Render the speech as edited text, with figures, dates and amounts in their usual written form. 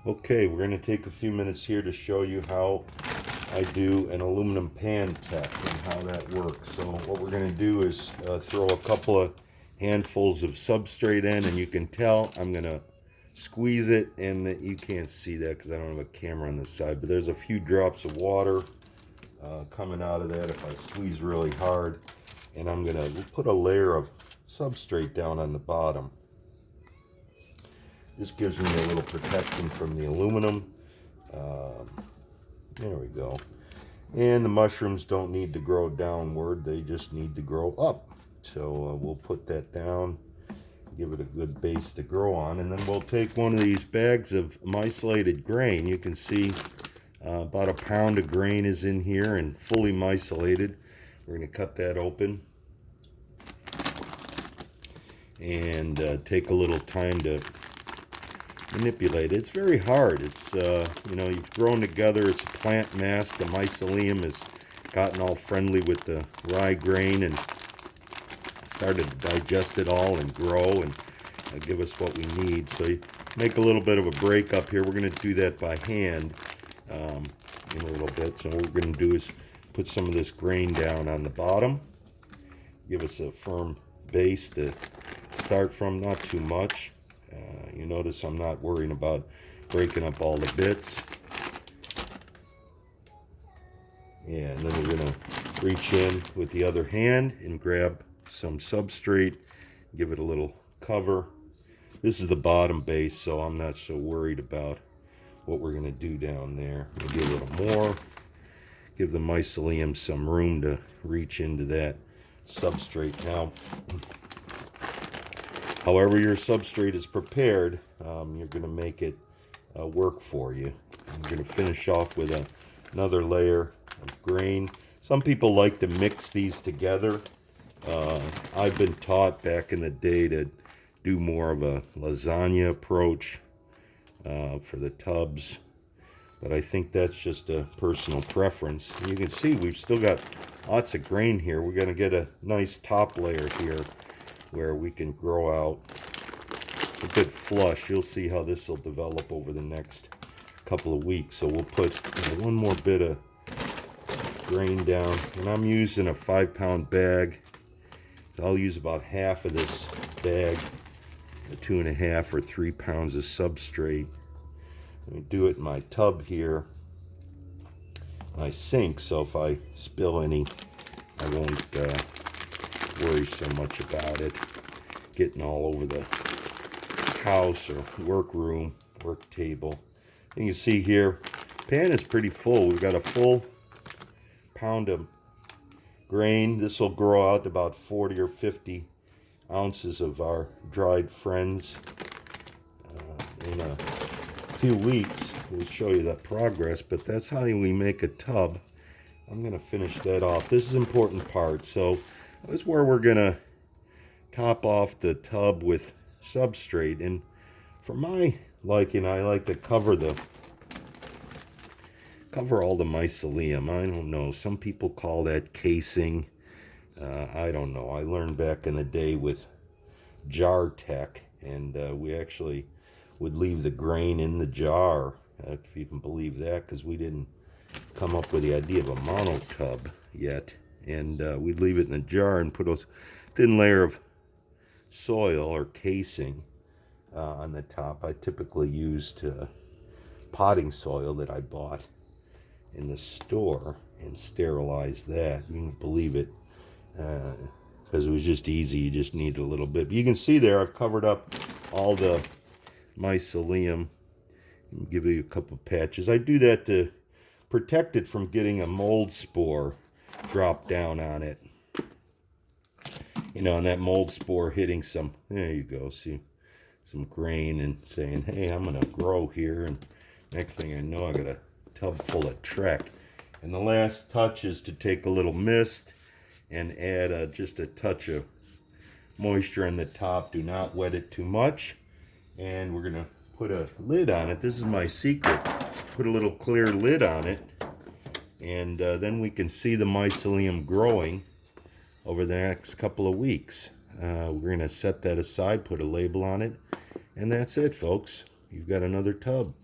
Okay, we're going to take a few minutes here to show you how I do an aluminum pan tech and how that works. So what we're going to do is throw a couple of handfuls of substrate in, and you can tell I'm going to squeeze it, and you can't see that because I don't have a camera on this side, but there's a few drops of water coming out of that if I squeeze really hard. And I'm going to put a layer of substrate down on the bottom. This gives me a little protection from the aluminum. There we go. And the mushrooms don't need to grow downward, they just need to grow up. So we'll put that down, give it a good base to grow on, and then we'll take one of these bags of mycelated grain. You can see about a pound of grain is in here and fully mycelated. We're going to cut that open and take a little time to manipulate it. It's very hard. It's you know, you've grown together. It's a plant mass. The mycelium has gotten all friendly with the rye grain and started to digest it all and grow and give us what we need. So you make a little bit of a break up here. We're going to do that by hand in a little bit. So what we're going to do is put some of this grain down on the bottom, give us a firm base to start from, not too much. You notice I'm not worrying about breaking up all the bits. Yeah, and then we're going to reach in with the other hand and grab some substrate, give it a little cover. This is the bottom base, so I'm not so worried about what we're going to do down there. Maybe a little more. Give the mycelium some room to reach into that substrate. Now, however your substrate is prepared, you're going to make it work for you. I'm going to finish off with another layer of grain. Some people like to mix these together. I've been taught back in the day to do more of a lasagna approach for the tubs, but I think that's just a personal preference. And you can see we've still got lots of grain here. We're going to get a nice top layer here where we can grow out a good flush. You'll see how this will develop over the next couple of weeks. So we'll put one more bit of grain down, and I'm using a 5-pound bag. I'll use about half of this bag, 2.5 or 3 pounds of substrate. Let me do it in my tub here, my sink, so if I spill any, I won't worry so much about it getting all over the house or workroom, work table. You can see here, pan is pretty full. We've got a full pound of grain. This will grow out about 40 or 50 ounces of our dried friends in a few weeks. We'll show you that progress, but that's how we make a tub. I'm going to finish that off. This is an important part. So this is where we're going to top off the tub with substrate, and for my liking, I like to cover all the mycelium. I don't know, some people call that casing. I don't know. I learned back in the day with jar tech, and we actually would leave the grain in the jar, if you can believe that, because we didn't come up with the idea of a mono tub yet. And we'd leave it in the jar and put a thin layer of soil or casing on the top. I typically used potting soil that I bought in the store and sterilized that. You can believe it, because it was just easy. You just need a little bit. But you can see there I've covered up all the mycelium. I'll give you a couple patches. I do that to protect it from getting a mold spore drop down on it. You know, and that mold spore hitting some, there you go, see, some grain and saying, hey, I'm going to grow here. And next thing I know, I got a tub full of Trek. And the last touch is to take a little mist and add just a touch of moisture on the top. Do not wet it too much. And we're going to put a lid on it. This is my secret. Put a little clear lid on it. And then we can see the mycelium growing over the next couple of weeks. We're going to set that aside, put a label on it, and that's it, folks. You've got another tub.